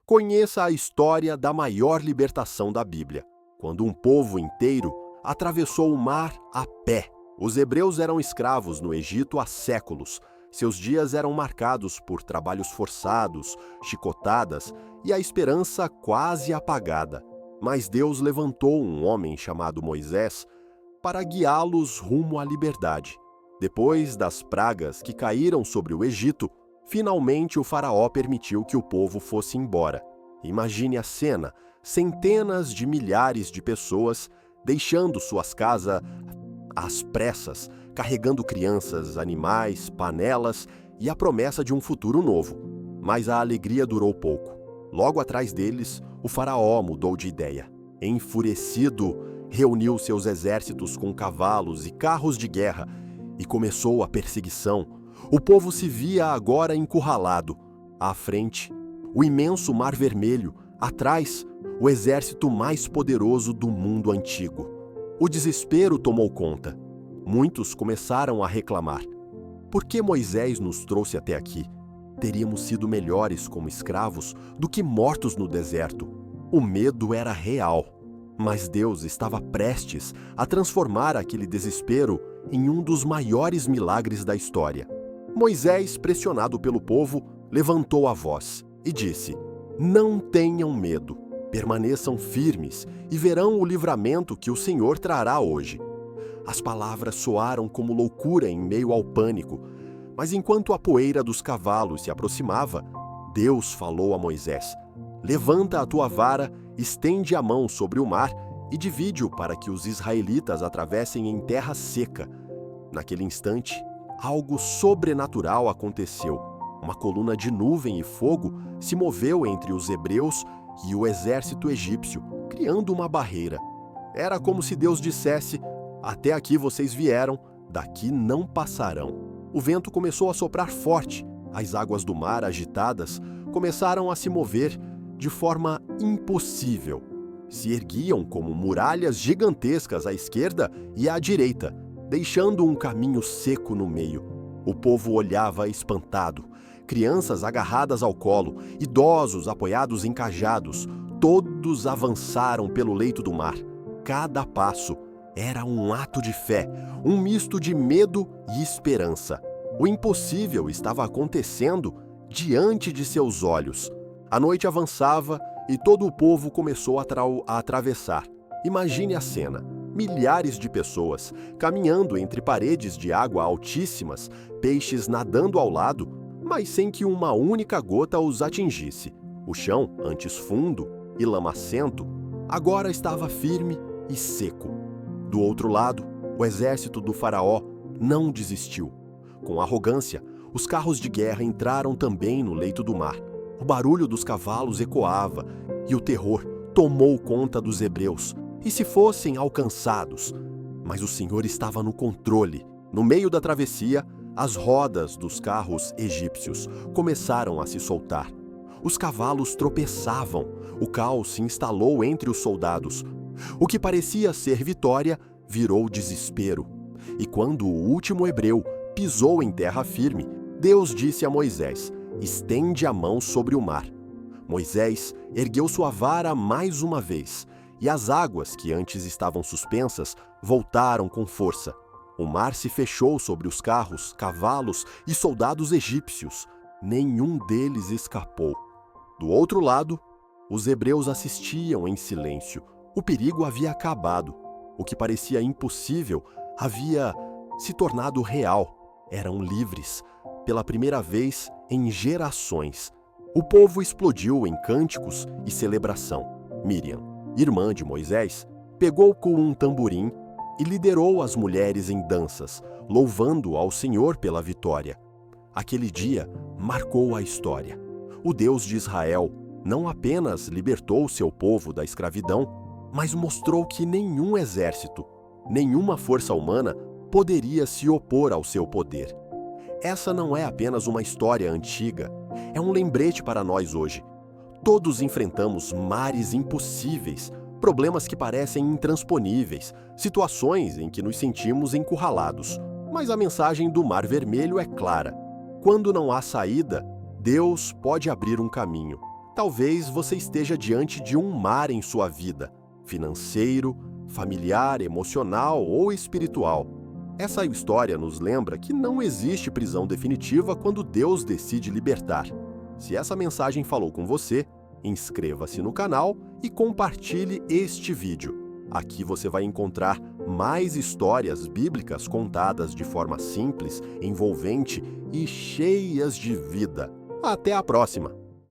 Conheça a história da maior libertação da Bíblia, quando um povo inteiro atravessou o mar a pé. Os hebreus eram escravos no Egito há séculos. Seus dias eram marcados por trabalhos forçados, chicotadas e a esperança quase apagada. Mas Deus levantou um homem chamado Moisés para guiá-los rumo à liberdade. Depois das pragas que caíram sobre o Egito, finalmente o faraó permitiu que o povo fosse embora. Imagine a cena: centenas de milhares de pessoas deixando suas casas às pressas, carregando crianças, animais, panelas e a promessa de um futuro novo. Mas a alegria durou pouco. Logo atrás deles, o faraó mudou de ideia. Enfurecido, reuniu seus exércitos com cavalos e carros de guerra e começou a perseguição. O povo se via agora encurralado. À frente, o imenso Mar Vermelho. Atrás, o exército mais poderoso do mundo antigo. O desespero tomou conta. Muitos começaram a reclamar. Por que Moisés nos trouxe até aqui? Teríamos sido melhores como escravos do que mortos no deserto. O medo era real, mas Deus estava prestes a transformar aquele desespero em um dos maiores milagres da história. Moisés, pressionado pelo povo, levantou a voz e disse: "Não tenham medo, permaneçam firmes e verão o livramento que o Senhor trará hoje." As palavras soaram como loucura em meio ao pânico, mas enquanto a poeira dos cavalos se aproximava, Deus falou a Moisés: "Levanta a tua vara, estende a mão sobre o mar e divide-o para que os israelitas atravessem em terra seca." Naquele instante, algo sobrenatural aconteceu. Uma coluna de nuvem e fogo se moveu entre os hebreus e o exército egípcio, criando uma barreira. Era como se Deus dissesse: "Até aqui vocês vieram, daqui não passarão." O vento começou a soprar forte. As águas do mar, agitadas, começaram a se mover de forma impossível. Se erguiam como muralhas gigantescas à esquerda e à direita, deixando um caminho seco no meio. O povo olhava espantado. Crianças agarradas ao colo, idosos apoiados em cajados, todos avançaram pelo leito do mar. Cada passo era um ato de fé, um misto de medo e esperança. O impossível estava acontecendo diante de seus olhos. A noite avançava e todo o povo começou a atravessar. Imagine a cena: milhares de pessoas caminhando entre paredes de água altíssimas, peixes nadando ao lado, mas sem que uma única gota os atingisse. O chão, antes fundo e lamacento, agora estava firme e seco. Do outro lado, o exército do faraó não desistiu. Com arrogância, os carros de guerra entraram também no leito do mar. O barulho dos cavalos ecoava e o terror tomou conta dos hebreus. E se fossem alcançados? Mas o Senhor estava no controle. No meio da travessia, as rodas dos carros egípcios começaram a se soltar. Os cavalos tropeçavam. O caos se instalou entre os soldados. O que parecia ser vitória virou desespero. E quando o último hebreu pisou em terra firme, Deus disse a Moisés: "Estende a mão sobre o mar." Moisés ergueu sua vara mais uma vez, e as águas que antes estavam suspensas voltaram com força. O mar se fechou sobre os carros, cavalos e soldados egípcios. Nenhum deles escapou. Do outro lado, os hebreus assistiam em silêncio. O perigo havia acabado. O que parecia impossível havia se tornado real. Eram livres, pela primeira vez em gerações. O povo explodiu em cânticos e celebração. Miriam, irmã de Moisés, pegou com um tamborim e liderou as mulheres em danças, louvando ao Senhor pela vitória. Aquele dia marcou a história. O Deus de Israel não apenas libertou seu povo da escravidão, mas mostrou que nenhum exército, nenhuma força humana poderia se opor ao seu poder. Essa não é apenas uma história antiga, é um lembrete para nós hoje. Todos enfrentamos mares impossíveis, problemas que parecem intransponíveis, situações em que nos sentimos encurralados. Mas a mensagem do Mar Vermelho é clara. Quando não há saída, Deus pode abrir um caminho. Talvez você esteja diante de um mar em sua vida, financeiro, familiar, emocional ou espiritual. Essa história nos lembra que não existe prisão definitiva quando Deus decide libertar. Se essa mensagem falou com você, inscreva-se no canal e compartilhe este vídeo. Aqui você vai encontrar mais histórias bíblicas contadas de forma simples, envolvente e cheias de vida. Até a próxima!